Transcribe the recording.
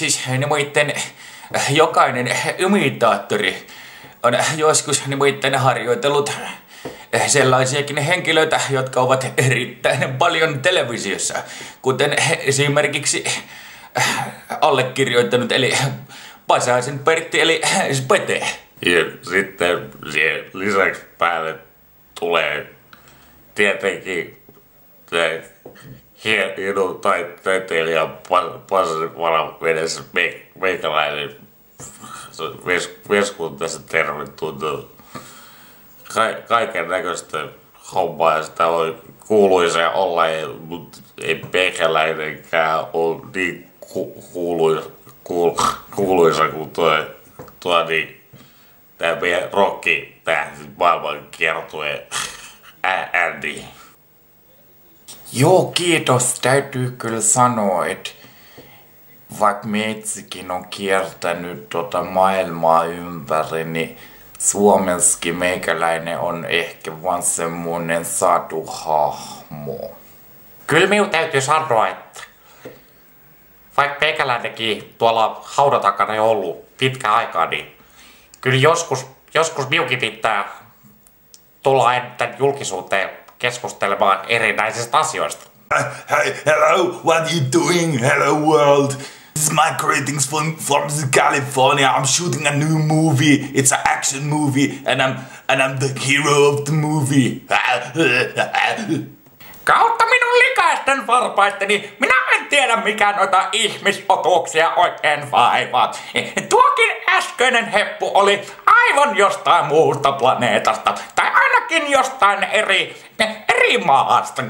siis nimittäin jokainen imitaattori on joskus nimittäin harjoitellut sellaisiakin henkilöitä, jotka ovat erittäin paljon televisiossa, kuten esimerkiksi allekirjoittanut eli Pasasen Pertti eli Spete. Ja sitten siihen lisäksi päälle tulee tietenkin hieno taiteilija Pasasen varavedessä meikäläinen Vesku tässä tervetuloa. Kaiken näköistä hommaa ja sitä voi kuuluisa olla, mutta ei meikäläinenkään ole niin kuuluisa kuin tuo niin, tää meidän rockitähti maailman kiertue Andy. Joo, kiitos. Täytyy kyllä sanoa, että vaikka meitsikin on kiertänyt maailmaa ympäri, niin Suomessakin meikäläinen on ehkä vaan semmonen satuhahmo. Kyllä minun täytyy sanoa, että vaikka meikäläinenkin tuolla haudan takana ei ollut pitkä aikaa, niin kyllä joskus minunkin pitää tulla tämän julkisuuteen keskustelemaan erinäisistä asioista. Hello, what are you doing? Hello world. This is my greetings from California. I'm shooting a new movie. It's an action movie, and I'm the hero of the movie. Kautta minun likaisten varpaisteni minä en tiedä mikä noita ihmisotuuksia oikein vaivaa. Tuokin äskeinen heppu oli aivan jostain muusta planeetasta. Tai ainakin jostain eri maasta.